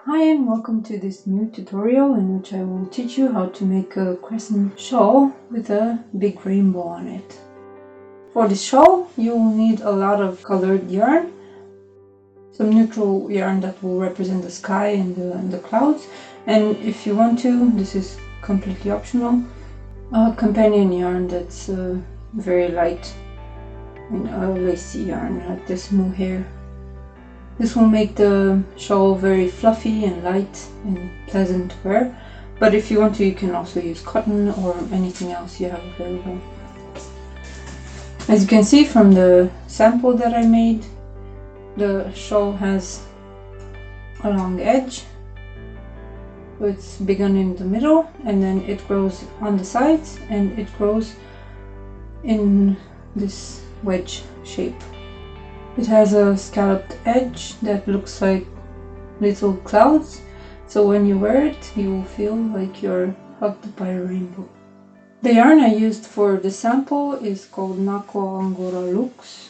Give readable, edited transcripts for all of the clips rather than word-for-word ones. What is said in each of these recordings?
Hi and welcome to this new tutorial in which I will teach you how to make a crescent shawl with a big rainbow on it. For this shawl you will need a lot of colored yarn, some neutral yarn that will represent the sky and the clouds, and if you want to, this is completely optional, a companion yarn that's very light and a lacy yarn like this mohair. This will make the shawl very fluffy and light and pleasant to wear, but if you want to, you can also use cotton or anything else you have available. As you can see from the sample that I made, the shawl has a long edge, so it's begun in the middle and then it grows on the sides and it grows in this wedge shape. It has a scalloped edge that looks like little clouds, so when you wear it, you will feel like you're hugged by a rainbow. The yarn I used for the sample is called Nako Angora Lux.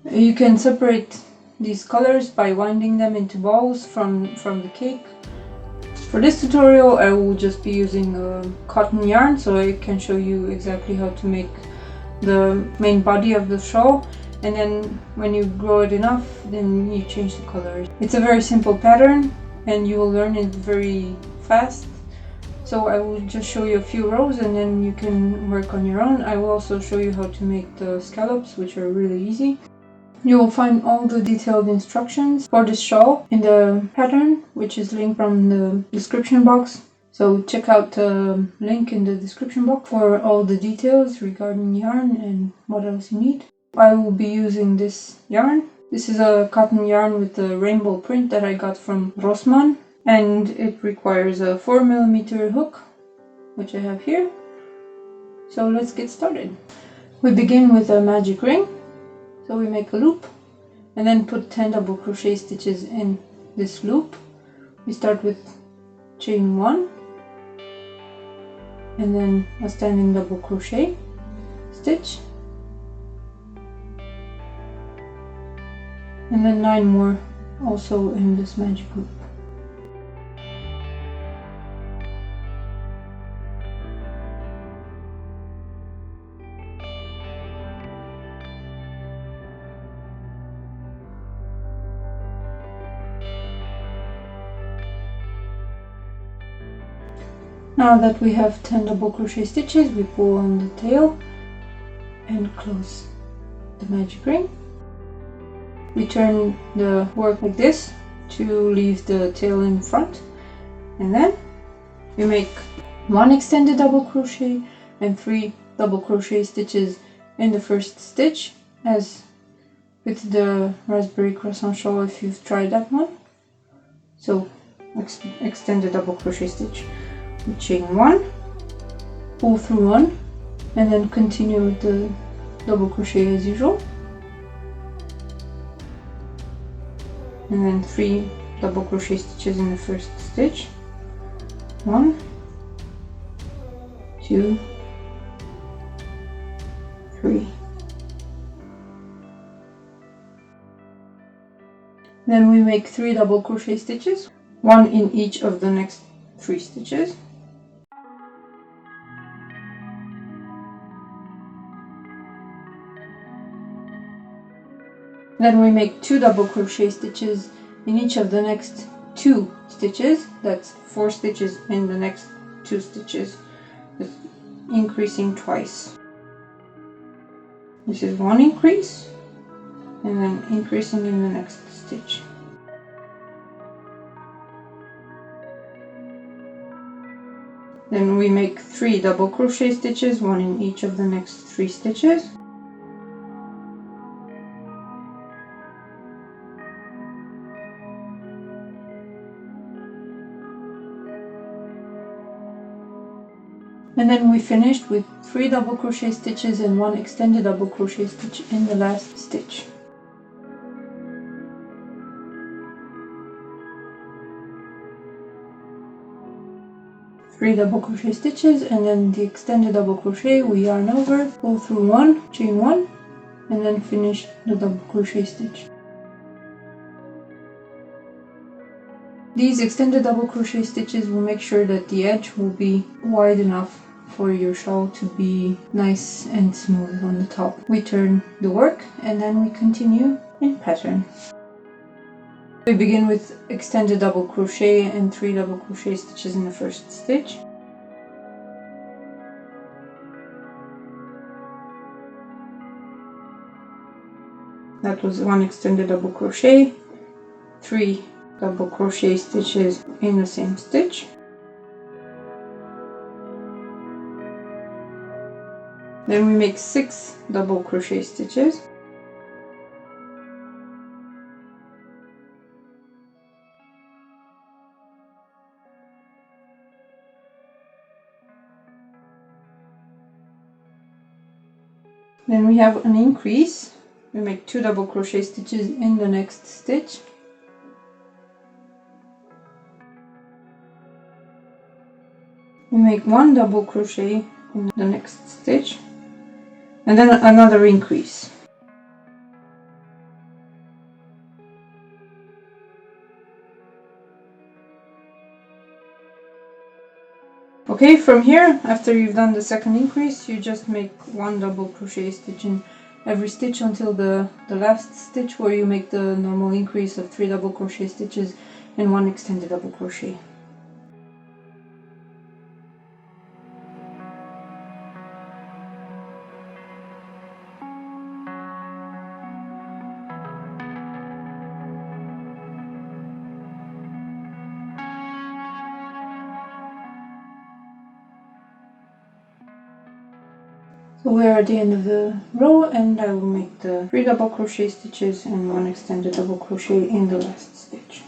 You can separate these colors by winding them into balls from the cake. For this tutorial, I will just be using cotton yarn, so I can show you exactly how to make the main body of the shawl. And then when you grow it enough, then you change the colors. It's a very simple pattern and you will learn it very fast. So I will just show you a few rows and then you can work on your own. I will also show you how to make the scallops, which are really easy. You will find all the detailed instructions for this shawl in the pattern, which is linked from the description box. So check out the link in the description box for all the details regarding yarn and what else you need. I will be using this yarn. This is a cotton yarn with a rainbow print that I got from Rossmann, and it requires a 4mm hook, which I have here. So let's get started. We begin with a magic ring. So we make a loop and then put 10 double crochet stitches in this loop. We start with chain 1 and then a standing double crochet stitch, and then 9 more also in this magic loop. Now that we have 10 double crochet stitches, we pull on the tail and close the magic ring. We turn the work like this to leave the tail in front, and then we make 1 extended double crochet and 3 double crochet stitches in the first stitch, as with the raspberry croissant shawl if you've tried that one. So extend the double crochet stitch, chain 1, pull through 1, and then continue with the double crochet as usual. And then 3 double crochet stitches in the first stitch. 1, 2, 3. Then we make 3 double crochet stitches, 1 in each of the next 3 stitches. Then we make 2 double crochet stitches in each of the next 2 stitches. That's 4 stitches in the next 2 stitches, just increasing twice. This is 1 increase and then increasing in the next stitch. Then we make 3 double crochet stitches, 1 in each of the next 3 stitches. And then we finished with 3 double crochet stitches and 1 extended double crochet stitch in the last stitch. Three double crochet stitches and then the extended double crochet, we yarn over, pull through 1, chain 1, and then finish the double crochet stitch. These extended double crochet stitches will make sure that the edge will be wide enough for your shawl to be nice and smooth on the top. We turn the work and then we continue in pattern. We begin with extended double crochet and 3 double crochet stitches in the first stitch. That was 1 extended double crochet, 3 double crochet stitches in the same stitch. Then we make 6 double crochet stitches. Then we have an increase. We make 2 double crochet stitches in the next stitch. We make 1 double crochet in the next stitch and then another increase. Okay, from here, after you've done the second increase, you just make 1 double crochet stitch in every stitch until the last stitch, where you make the normal increase of 3 double crochet stitches and 1 extended double crochet. So we're at the end of the row, and I will make the 3 double crochet stitches and 1 extended double crochet in the last stitch.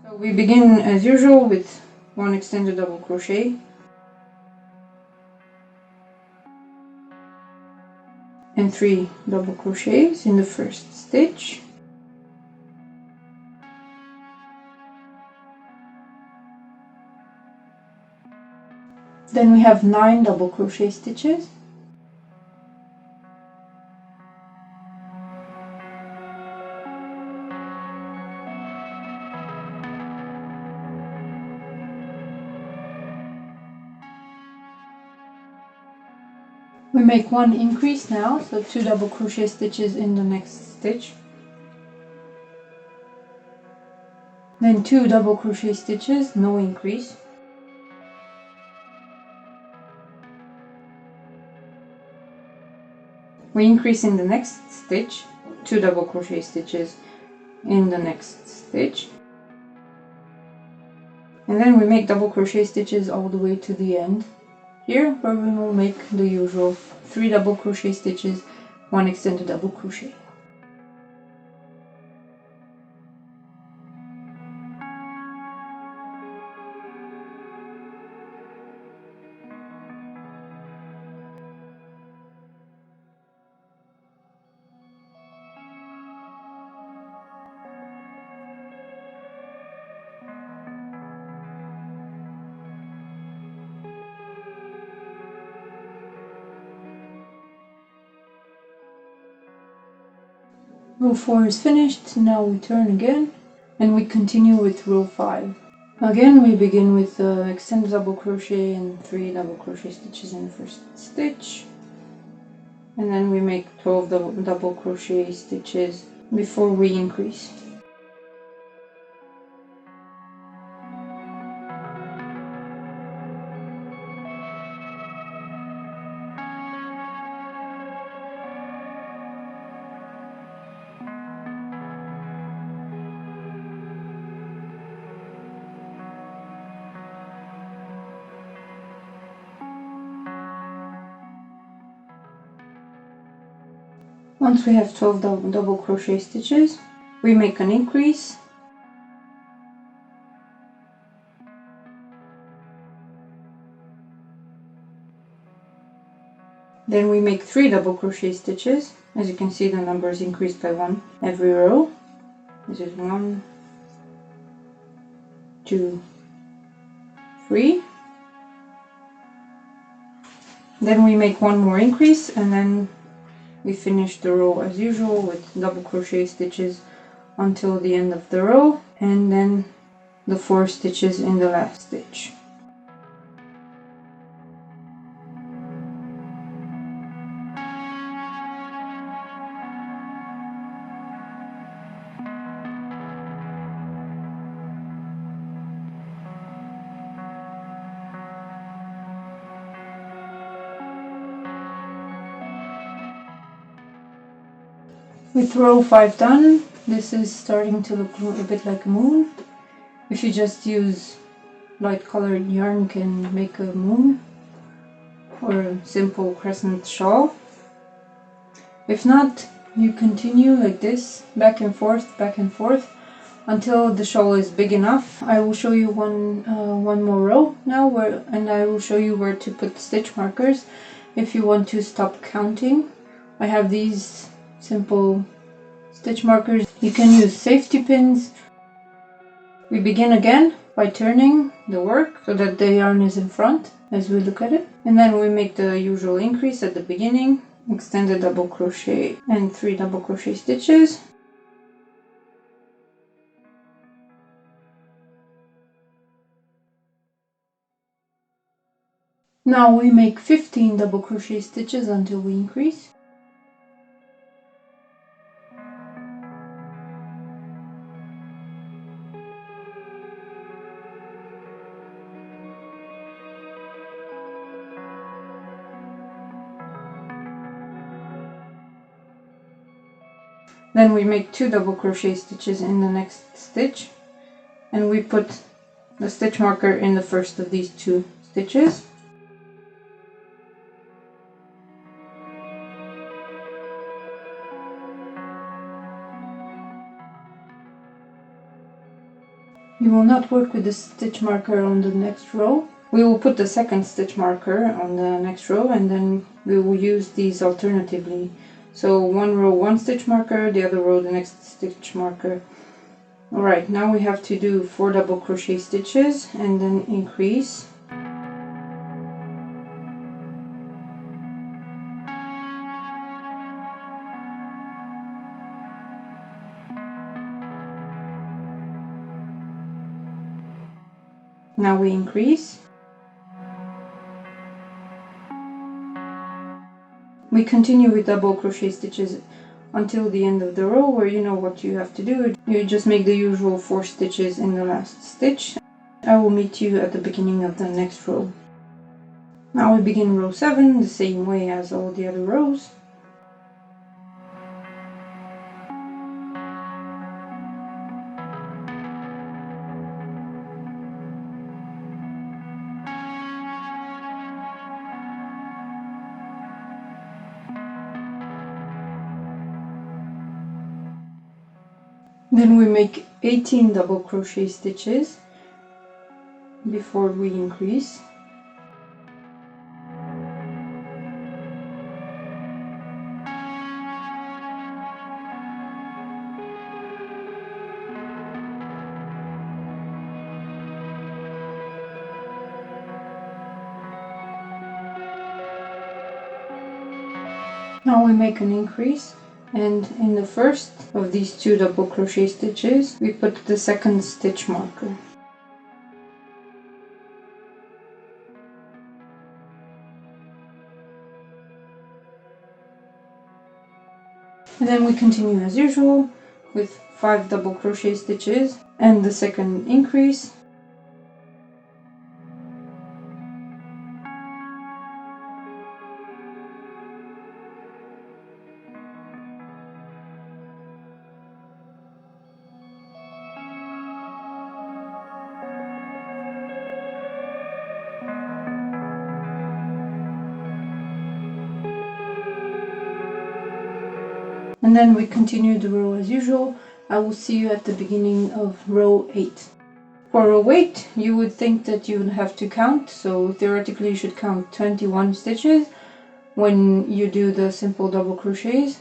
So we begin as usual with 1 extended double crochet and 3 double crochets in the first stitch. Then we have 9 double crochet stitches. We make 1 increase now, so 2 double crochet stitches in the next stitch. Then 2 double crochet stitches, no increase. We increase in the next stitch, 2 double crochet stitches in the next stitch. And then we make double crochet stitches all the way to the end. Here, where we will make the usual 3 double crochet stitches, 1 extended double crochet. Row 4 is finished. Now we turn again and we continue with row 5. Again, we begin with extended double crochet and 3 double crochet stitches in the first stitch, and then we make 12 double crochet stitches before we increase. Once we have 12 double crochet stitches, we make an increase, then we make 3 double crochet stitches. As you can see, the number is increased by 1 every row. This is 1, 2, 3. Then we make one more increase, and then we finish the row as usual with double crochet stitches until the end of the row, and then the 4 stitches in the last stitch. With row 5 done, this is starting to look a bit like a moon. If you just use light colored yarn, you can make a moon or a simple crescent shawl. If not, you continue like this, back and forth until the shawl is big enough. I will show you one more row now, and I will show you where to put stitch markers if you want to stop counting. I have these simple stitch markers. You can use safety pins. We begin again by turning the work so that the yarn is in front as we look at it, and then we make the usual increase at the beginning, extend a double crochet and 3 double crochet stitches. Now we make 15 double crochet stitches until we increase. Then we make 2 double crochet stitches in the next stitch, and we put the stitch marker in the first of these 2 stitches. You will not work with the stitch marker on the next row. We will put the second stitch marker on the next row, and then we will use these alternatively. So one row 1 stitch marker, the other row the next stitch marker. Alright, now we have to do 4 double crochet stitches and then increase. Now we increase. We continue with double crochet stitches until the end of the row, where you know what you have to do. You just make the usual 4 stitches in the last stitch. I will meet you at the beginning of the next row. Now we begin row 7 the same way as all the other rows. Then we make 18 double crochet stitches before we increase. Now we make an increase, and in the first of these 2 double crochet stitches we put the second stitch marker. And then we continue as usual with 5 double crochet stitches and the second increase. And then we continue the row as usual. I will see you at the beginning of row 8. For row 8, you would think that you would have to count, so theoretically you should count 21 stitches when you do the simple double crochets.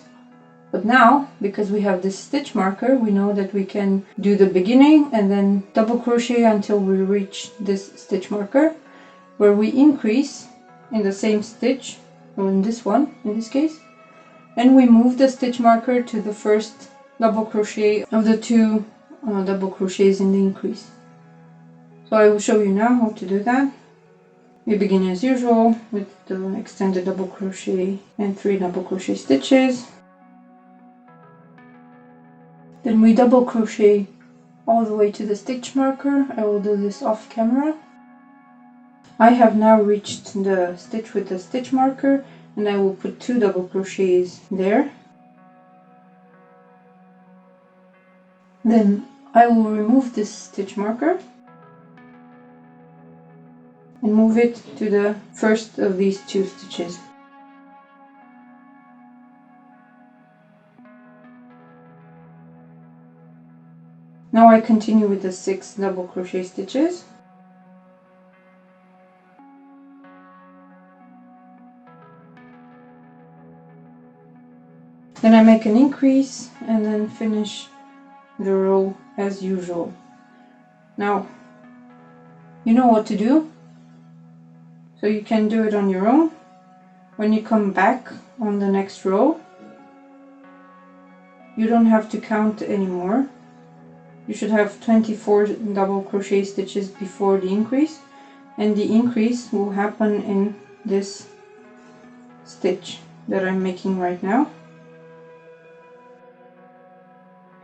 But now, because we have this stitch marker, we know that we can do the beginning and then double crochet until we reach this stitch marker, where we increase in the same stitch, or in this one, in this case, and we move the stitch marker to the first double crochet of the two double crochets in the increase. So I will show you now how to do that. We begin as usual with the extended double crochet and 3 double crochet stitches. Then we double crochet all the way to the stitch marker. I will do this off camera. I have now reached the stitch with the stitch marker, and I will put 2 double crochets there. Then I will remove this stitch marker and move it to the first of these 2 stitches. Now I continue with the 6 double crochet stitches. Then I make an increase and then finish the row as usual. Now, you know what to do, so you can do it on your own. When you come back on the next row, you don't have to count anymore. You should have 24 double crochet stitches before the increase, and the increase will happen in this stitch that I'm making right now,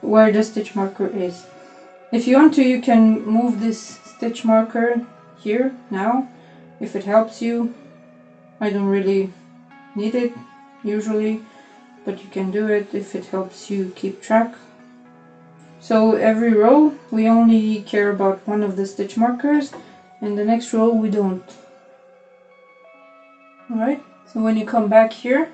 where the stitch marker is. If you want to, you can move this stitch marker here now, if it helps you. I don't really need it usually, but you can do it if it helps you keep track. So every row we only care about one of the stitch markers, and the next row we don't. Alright, so when you come back here,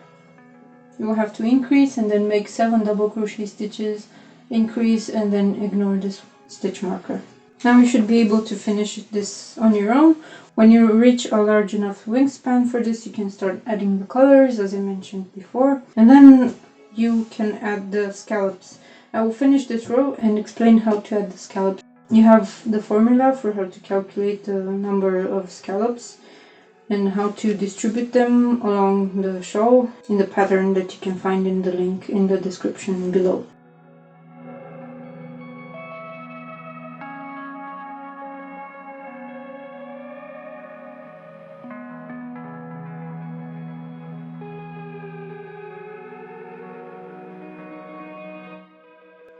you will have to increase and then make 7 double crochet stitches, increase, and then ignore this stitch marker. Now you should be able to finish this on your own. When you reach a large enough wingspan for this, you can start adding the colors, as I mentioned before, and then you can add the scallops. I will finish this row and explain how to add the scallops. You have the formula for how to calculate the number of scallops and how to distribute them along the shawl in the pattern that you can find in the link in the description below.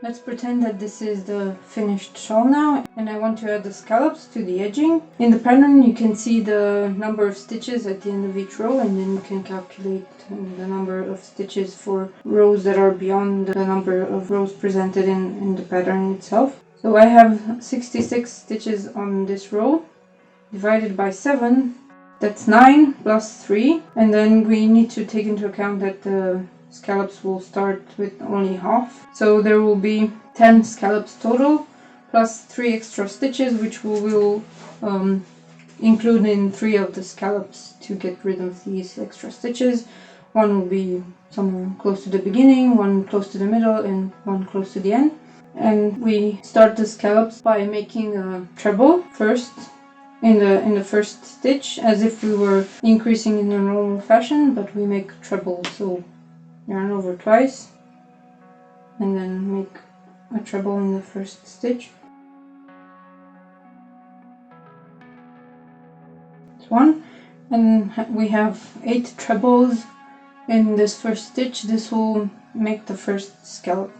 Let's pretend that this is the finished shawl now, and I want to add the scallops to the edging. In the pattern you can see the number of stitches at the end of each row, and then you can calculate the number of stitches for rows that are beyond the number of rows presented in the pattern itself. So I have 66 stitches on this row, divided by 7, that's 9 plus 3, and then we need to take into account that the scallops will start with only half, so there will be 10 scallops total plus 3 extra stitches, which we will include in 3 of the scallops to get rid of these extra stitches. One will be somewhere close to the beginning, one close to the middle, and one close to the end. And we start the scallops by making a treble first in the first stitch, as if we were increasing in a normal fashion, but we make a treble. So yarn over twice and then make a treble in the first stitch. That's one, and we have 8 trebles in this first stitch. This will make the first scallop.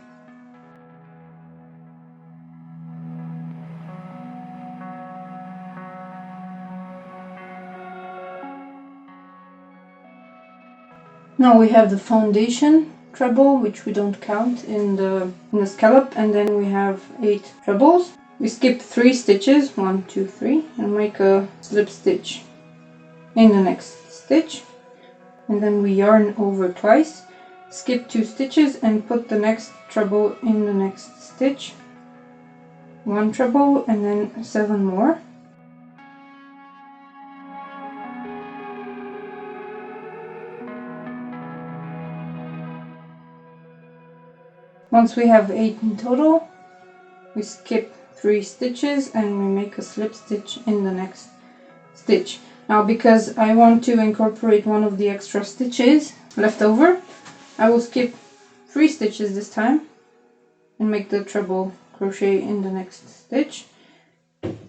Now we have the foundation treble, which we don't count in the scallop, and then we have 8 trebles. We skip 3 stitches, 1, 2, 3, and make a slip stitch in the next stitch, and then we yarn over twice, skip 2 stitches, and put the next treble in the next stitch, 1 treble, and then 7 more. Once we have 8 in total, we skip 3 stitches and we make a slip stitch in the next stitch. Now, because I want to incorporate one of the extra stitches left over, I will skip 3 stitches this time and make the treble crochet in the next stitch.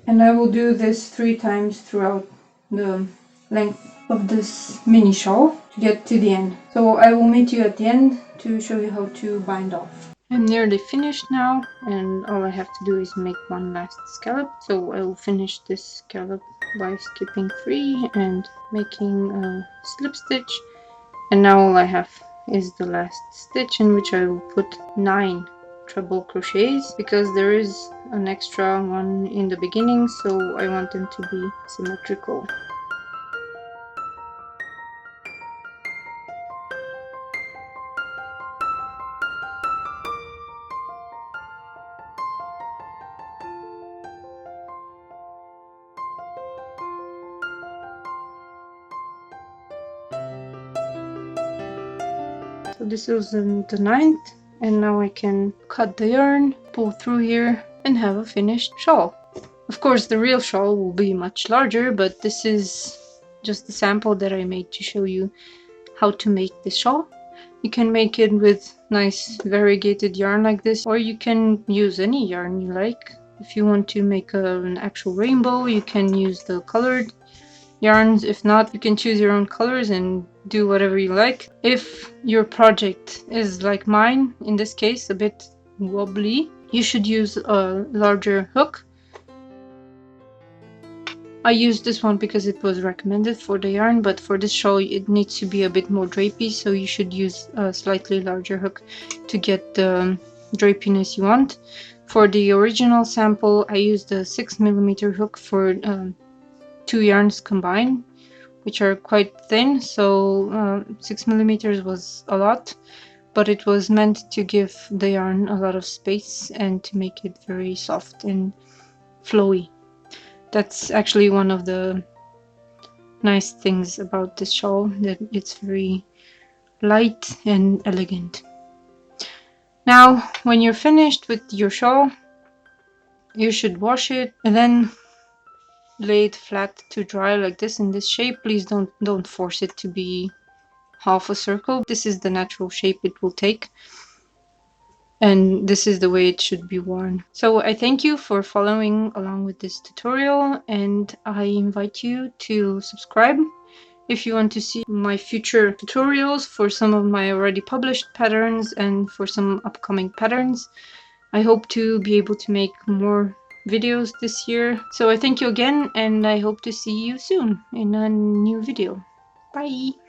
And I will do this 3 times throughout the length of this mini shawl to get to the end. So I will meet you at the end to show you how to bind off. I'm nearly finished now, and all I have to do is make one last scallop. So I will finish this scallop by skipping 3 and making a slip stitch. And now all I have is the last stitch, in which I will put 9 treble crochets, because there is an extra one in the beginning, so I want them to be symmetrical. So this is the 9th, and now I can cut the yarn, pull through here, and have a finished shawl. Of course, the real shawl will be much larger, but this is just the sample that I made to show you how to make this shawl. You can make it with nice variegated yarn like this, or you can use any yarn you like. If you want to make an actual rainbow, you can use the colored yarns. If not, you can choose your own colors and do whatever you like. If your project is like mine, in this case a bit wobbly, you should use a larger hook. I used this one because it was recommended for the yarn, but for this shawl it needs to be a bit more drapey, so you should use a slightly larger hook to get the drapiness you want. For the original sample, I used a 6mm hook for 2 yarns combined, which are quite thin, so 6mm was a lot, but it was meant to give the yarn a lot of space and to make it very soft and flowy. That's actually one of the nice things about this shawl, that it's very light and elegant. Now, when you're finished with your shawl, you should wash it and then lay it flat to dry like this in this shape. Please don't force it to be half a circle. This is the natural shape it will take, and this is the way it should be worn. So I thank you for following along with this tutorial, and I invite you to subscribe if you want to see my future tutorials for some of my already published patterns and for some upcoming patterns. I hope to be able to make more videos this year. So I thank you again, and I hope to see you soon in a new video. Bye!